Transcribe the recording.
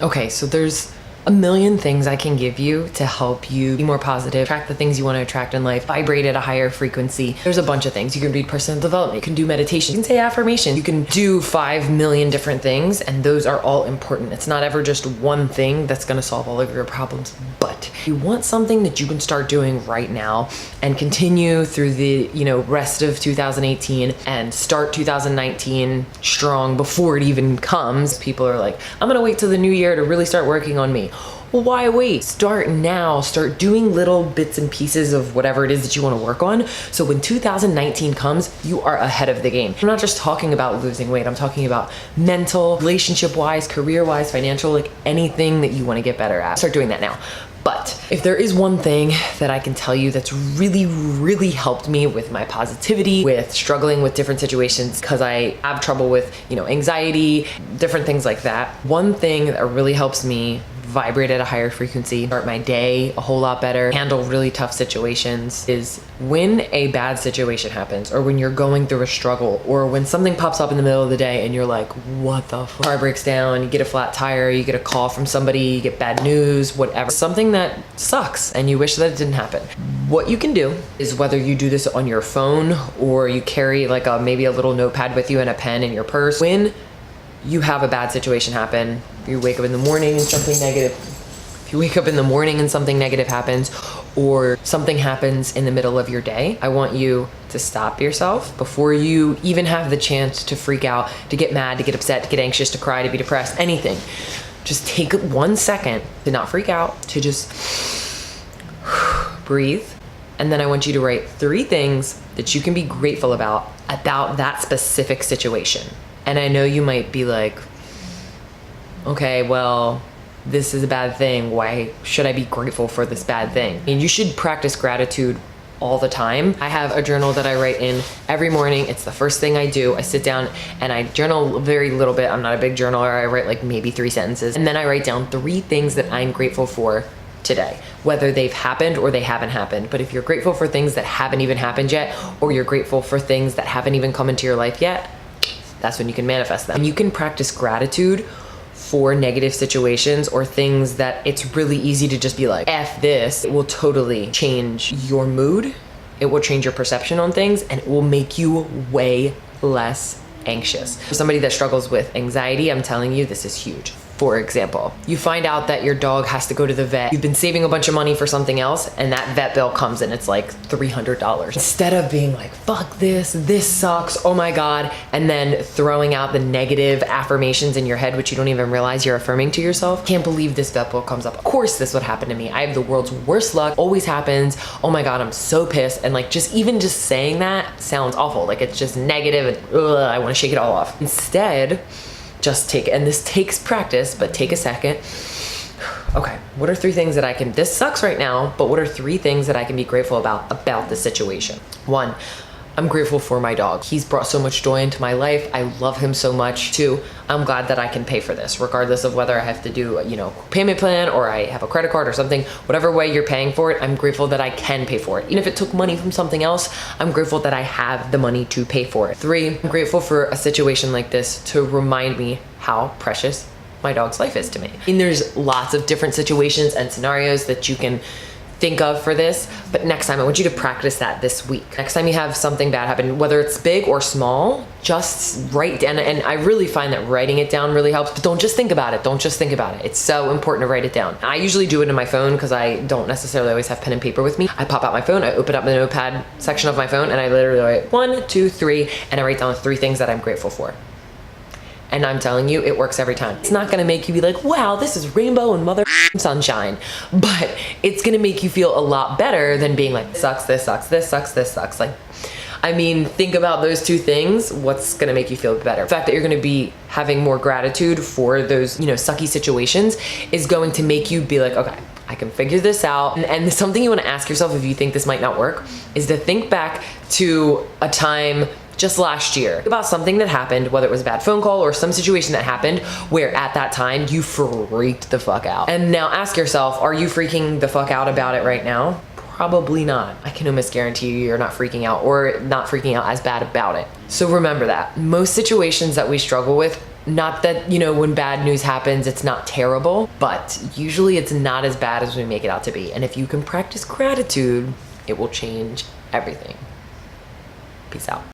Okay, so there's a million things I can give you to help you be more positive, attract the things you want to attract in life, vibrate at a higher frequency. There's a bunch of things. You can read personal development, you can do meditation, you can say affirmation, you can do 5 million different things, and those are all important. It's not ever just one thing that's going to solve all of your problems, but you want something that you can start doing right now and continue through the, rest of 2018 and start 2019 strong before it even comes. People are like, I'm going to wait till the new year to really start working on me. Well, why wait? Start now. Start doing little bits and pieces of whatever it is that you want to work on. So when 2019 comes, you are ahead of the game. I'm not just talking about losing weight. I'm talking about mental, relationship-wise, career-wise, financial, like anything that you want to get better at. Start doing that now. But if there is one thing that I can tell you that's really, really helped me with my positivity, with struggling with different situations, because I have trouble with, anxiety, different things like that. One thing that really helps me vibrate at a higher frequency, start my day a whole lot better, handle really tough situations, is when a bad situation happens, or when you're going through a struggle, or when something pops up in the middle of the day and you're like, what the fuck? Car breaks down, you get a flat tire, you get a call from somebody, you get bad news, whatever. Something that sucks and you wish that it didn't happen. What you can do is, whether you do this on your phone or you carry like maybe a little notepad with you and a pen in your purse, when you have a bad situation happen, you wake up in the morning and something negative, if you wake up in the morning and something negative happens, or something happens in the middle of your day, I want you to stop yourself before you even have the chance to freak out, to get mad, to get upset, to get anxious, to cry, to be depressed, anything. Just take 1 second to not freak out, to just breathe. And then I want you to write 3 things that you can be grateful about that specific situation. And I know you might be like, okay, well, this is a bad thing. Why should I be grateful for this bad thing? And you should practice gratitude all the time. I have a journal that I write in every morning. It's the first thing I do. I sit down and I journal very little bit. I'm not a big journaler. I write like maybe 3 sentences. And then I write down 3 things that I'm grateful for today, whether they've happened or they haven't happened. But if you're grateful for things that haven't even happened yet, or you're grateful for things that haven't even come into your life yet, that's when you can manifest them. And you can practice gratitude for negative situations or things that it's really easy to just be like, F this. It will totally change your mood. It will change your perception on things, and it will make you way less anxious. For somebody that struggles with anxiety, I'm telling you, this is huge. For example, you find out that your dog has to go to the vet. You've been saving a bunch of money for something else, and that vet bill comes and it's like $300. Instead of being like, fuck this sucks, oh my God, and then throwing out the negative affirmations in your head, which you don't even realize you're affirming to yourself. Can't believe this vet bill comes up. Of course this would happen to me. I have the world's worst luck, always happens. Oh my God, I'm so pissed. And like, just saying that sounds awful. Like, it's just negative and I want to shake it all off. Instead, just take it, and this takes practice, but take a second. Okay, what are 3 things that this sucks right now, but what are 3 things that I can be grateful about the situation? 1, I'm grateful for my dog. He's brought so much joy into my life. I love him so much. 2, I'm glad that I can pay for this, regardless of whether I have to do a payment plan or I have a credit card or something. Whatever way you're paying for it, I'm grateful that I can pay for it. Even if it took money from something else, I'm grateful that I have the money to pay for it. 3, I'm grateful for a situation like this to remind me how precious my dog's life is to me. And there's lots of different situations and scenarios that you can think of for this, but next time I want you to practice that this week. Next time you have something bad happen, whether it's big or small, just write down. And I really find that writing it down really helps, but don't just think about it. Don't just think about it. It's so important to write it down. I usually do it in my phone because I don't necessarily always have pen and paper with me. I pop out my phone, I open up the notepad section of my phone, and I literally write 1, 2, 3, and I write down 3 things that I'm grateful for. And I'm telling you, it works every time. It's not gonna make you be like, wow, this is rainbow and mother sunshine, but it's gonna make you feel a lot better than being like, this sucks, this sucks, this sucks, this sucks. Like, I mean, think about those 2 things. What's gonna make you feel better? The fact that you're gonna be having more gratitude for those, sucky situations is going to make you be like, okay, I can figure this out. And something you wanna ask yourself if you think this might not work is to think back to a time just last year about something that happened, whether it was a bad phone call or some situation that happened where at that time you freaked the fuck out. And now ask yourself, are you freaking the fuck out about it right now? Probably not. I can almost guarantee you you're not freaking out, or not freaking out as bad about it. So remember that most situations that we struggle with Not that, when bad news happens, it's not terrible, but usually it's not as bad as we make it out to be. And if you can practice gratitude, it will change everything. Peace out.